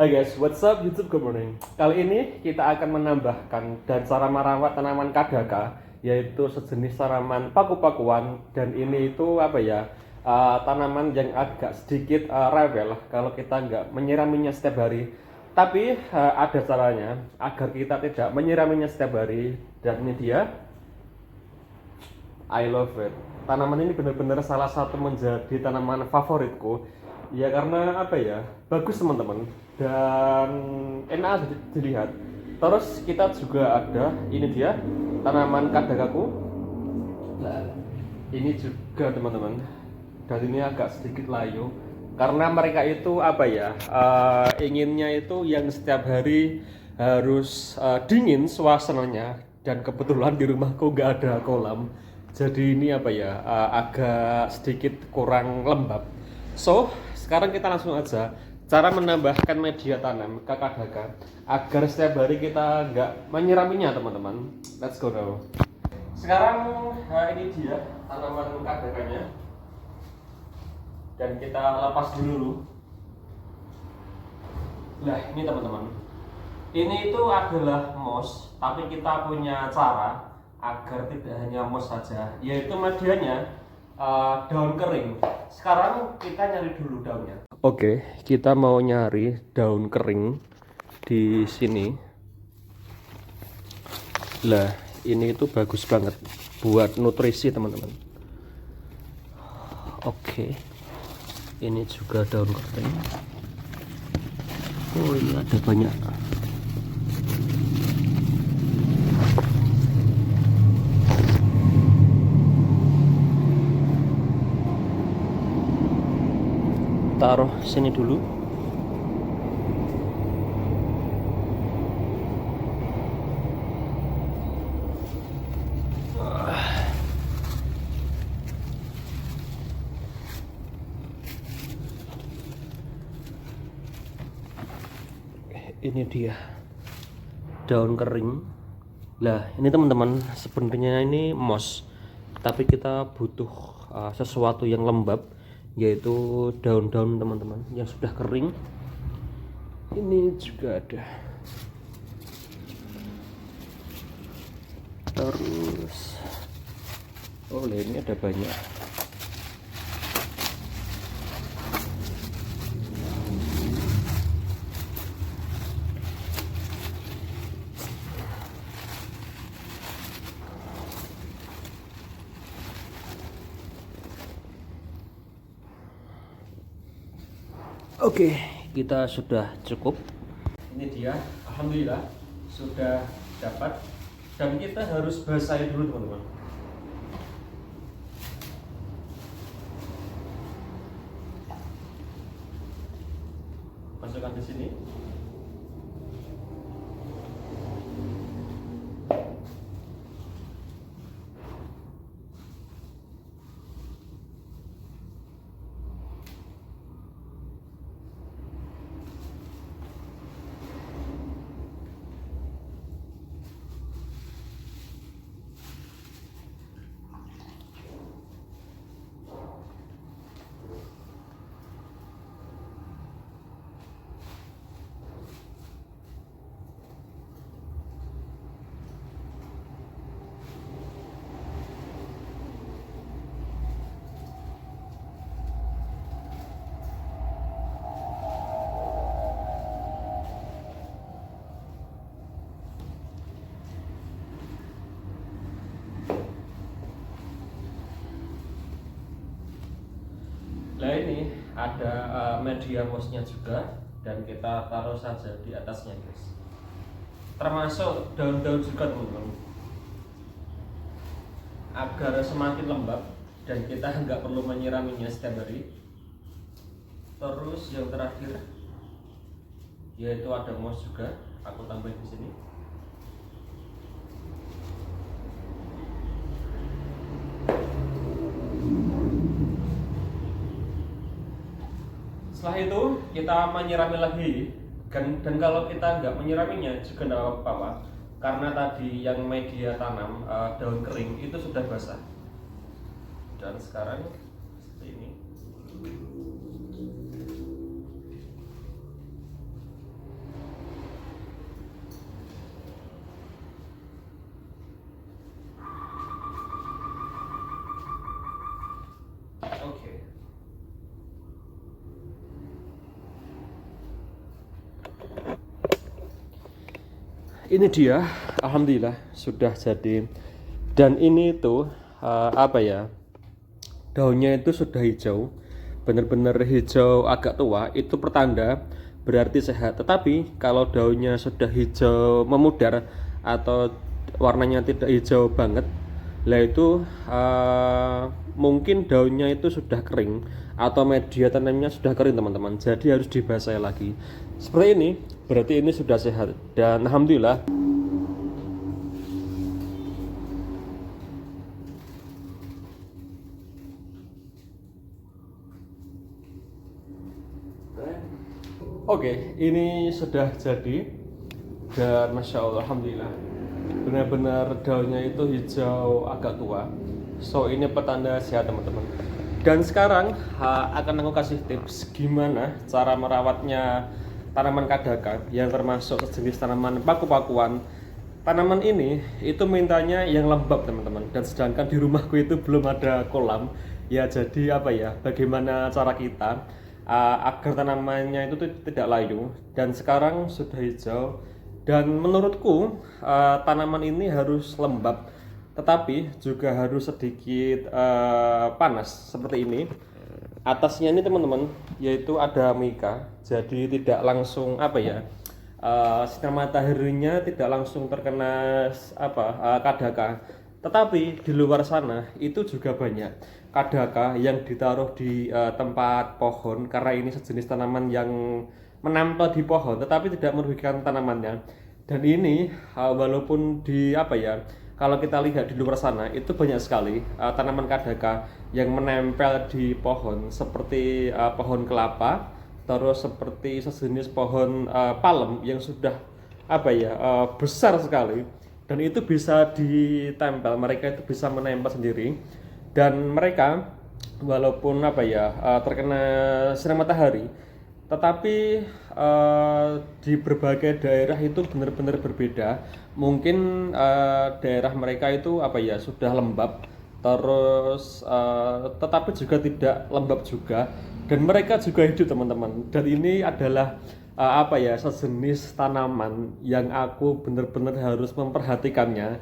Hai guys, what's up YouTube, good morning. Kali ini kita akan menambahkan dan cara merawat tanaman kadaka, yaitu sejenis tanaman paku-pakuan. Dan ini itu apa ya, tanaman yang agak sedikit rewel kalau kita nggak menyiraminya setiap hari. Tapi ada caranya agar kita tidak menyiraminya setiap hari. Dan ini dia, I love it. Tanaman ini benar-benar salah satu menjadi tanaman favoritku. Ya karena apa ya, bagus teman-teman dan enak dilihat. Terus kita juga ada, ini dia tanaman kadakaku. Nah, ini juga teman-teman. Dan ini agak sedikit layu karena mereka itu apa ya, inginnya itu yang setiap hari harus dingin suasananya. Dan kebetulan di rumahku nggak ada kolam, jadi ini apa ya, agak sedikit kurang lembab. So sekarang kita langsung aja cara menambahkan media tanam ke kadaka agar setiap hari kita nggak menyiraminya teman-teman. Let's go now. Sekarang ini dia tanaman kadakanya dan kita lepas dulu. Nah ini teman-teman, ini itu adalah moss, tapi kita punya cara agar tidak hanya moss saja, yaitu medianya daun kering. Sekarang kita nyari dulu daunnya. Oke, kita mau nyari daun kering di sini. Lah, ini itu bagus banget buat nutrisi teman-teman. Oke, ini juga daun kering. Oh iya, ada banyak. Taruh sini dulu. Ini dia daun kering. Lah ini teman-teman, sebenarnya ini moss, tapi kita butuh sesuatu yang lembab, yaitu daun-daun teman-teman yang sudah kering. Ini juga ada. Terus oh ini ada banyak. Oke, kita sudah cukup. Ini dia, alhamdulillah sudah dapat. Dan kita harus basahi dulu teman-teman. Masukkan di sini. Nah ini ada media mossnya juga, dan kita taruh saja di atasnya guys. Termasuk daun-daun juga teman-teman, agar semakin lembab dan kita nggak perlu menyiraminya setiap hari. Terus yang terakhir yaitu ada moss juga, aku tambahin di sini. Setelah itu kita menyirami lagi, dan kalau kita nggak menyiraminya juga nggak apa-apa, karena tadi yang media tanam daun kering itu sudah basah. Dan sekarang seperti ini. Ini dia, alhamdulillah sudah jadi. Dan ini tuh apa ya? Daunnya itu sudah hijau, benar-benar hijau agak tua, itu pertanda berarti sehat. Tetapi kalau daunnya sudah hijau memudar atau warnanya tidak hijau banget, lah itu mungkin daunnya itu sudah kering atau media tanamnya sudah kering teman-teman, jadi harus dibasahi lagi. Seperti ini berarti ini sudah sehat, dan alhamdulillah. Oke, ini sudah jadi, dan masya Allah, alhamdulillah, benar-benar daunnya itu hijau agak tua. So ini petanda sehat teman-teman. Dan sekarang akan aku kasih tips gimana cara merawatnya tanaman kadaka yang termasuk jenis tanaman paku-pakuan. Tanaman ini itu mintanya yang lembab teman-teman, dan sedangkan di rumahku itu belum ada kolam. Ya jadi apa ya, bagaimana cara kita agar tanamannya itu tidak layu, dan sekarang sudah hijau. Dan menurutku tanaman ini harus lembab, tetapi juga harus sedikit panas seperti ini. Atasnya ini teman-teman, yaitu ada mika, jadi tidak langsung apa ya, sinar mataharinya tidak langsung terkena kadaka. Tetapi di luar sana itu juga banyak kadaka yang ditaruh di tempat pohon, karena ini sejenis tanaman yang menempel di pohon tetapi tidak merugikan tanamannya. Dan ini walaupun di apa ya, kalau kita lihat di luar sana itu banyak sekali tanaman kadaka yang menempel di pohon, seperti pohon kelapa, terus seperti sejenis pohon palem yang sudah apa ya, besar sekali, dan itu bisa ditempel, mereka itu bisa menempel sendiri. Dan mereka walaupun apa ya, terkena sinar matahari, tetapi di berbagai daerah itu benar-benar berbeda. Mungkin daerah mereka itu apa ya, sudah lembab, terus tetapi juga tidak lembab juga, dan mereka juga hidup teman-teman. Dan ini adalah apa ya, sejenis tanaman yang aku benar-benar harus memperhatikannya.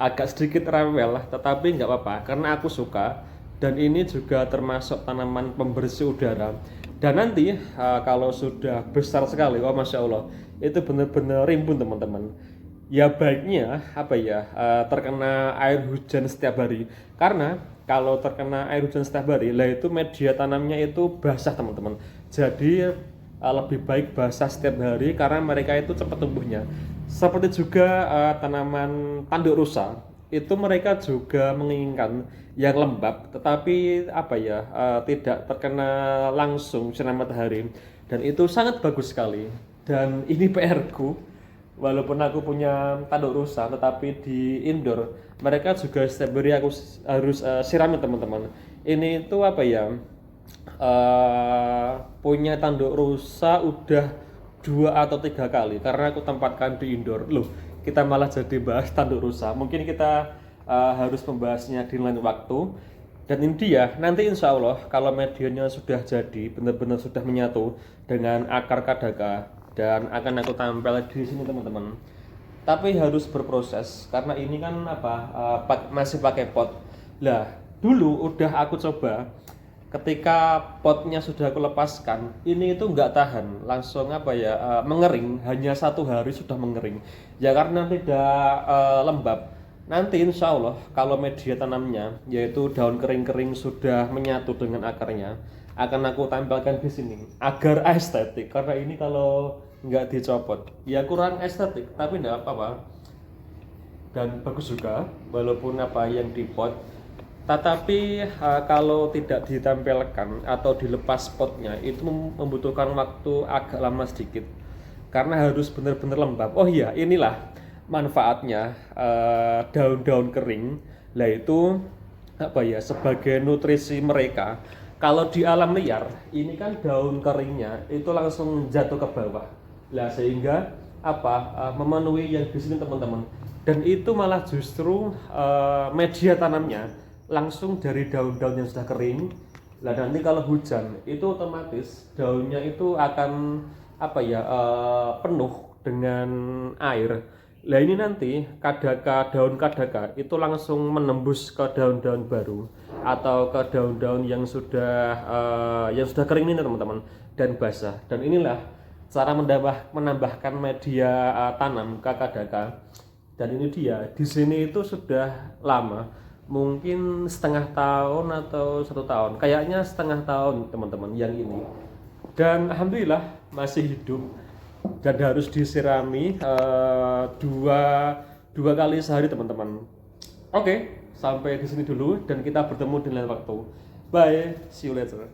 Agak sedikit rewel lah, tetapi nggak apa-apa karena aku suka. Dan ini juga termasuk tanaman pembersih udara. Dan nanti kalau sudah besar sekali, oh masya Allah, itu benar-benar rimbun teman-teman. Ya baiknya apa ya, terkena air hujan setiap hari, karena kalau terkena air hujan setiap hari lah itu media tanamnya itu basah teman-teman. Jadi lebih baik basah setiap hari karena mereka itu cepat tumbuhnya. Seperti juga tanaman tanduk rusa, itu mereka juga menginginkan yang lembab, tetapi apa ya, tidak terkena langsung sinar matahari, dan itu sangat bagus sekali. Dan ini PR ku, walaupun aku punya tanduk rusa, tetapi di indoor mereka juga setiap hari aku harus sirami teman-teman. Ini itu apa ya, punya tanduk rusa udah 2 atau 3 kali karena aku tempatkan di indoor. Loh, kita malah jadi bahas tanduk rusa. Mungkin kita harus membahasnya di lain waktu. Dan ini dia, nanti insya Allah kalau medianya sudah jadi, benar-benar sudah menyatu dengan akar kadaka, dan akan aku tampil di sini teman-teman. Tapi harus berproses karena ini kan masih pakai pot. Lah, dulu udah aku coba, ketika potnya sudah aku lepaskan, ini itu nggak tahan, langsung mengering, hanya 1 hari sudah mengering. Ya karena tidak lembab. Nanti insya Allah kalau media tanamnya, yaitu daun kering-kering sudah menyatu dengan akarnya, akan aku tampilkan di sini agar estetik. Karena ini kalau nggak dicopot, ya kurang estetik, tapi nggak apa-apa. Dan bagus juga, walaupun yang di pot. Tetapi kalau tidak ditempelkan atau dilepas potnya, itu membutuhkan waktu agak lama sedikit karena harus benar-benar lembab. Oh iya, inilah manfaatnya daun-daun kering. Lah itu sebagai nutrisi mereka. Kalau di alam liar, ini kan daun keringnya itu langsung jatuh ke bawah. Lah sehingga memenuhi yang di sini teman-teman. Dan itu malah justru media tanamnya langsung dari daun-daun yang sudah kering. Lah nanti kalau hujan itu otomatis daunnya itu akan penuh dengan air, Lah ini nanti daun kadaka itu langsung menembus ke daun-daun baru atau ke daun-daun yang sudah kering ini teman-teman dan basah. Dan inilah cara menambahkan media tanam ke kadaka. Dan ini dia di sini itu sudah lama, mungkin setengah tahun atau 1 tahun. Kayaknya setengah tahun teman-teman yang ini. Dan alhamdulillah masih hidup dan harus disirami dua kali sehari teman-teman. Oke, sampai di sini dulu dan kita bertemu di lain waktu. Bye, see you later.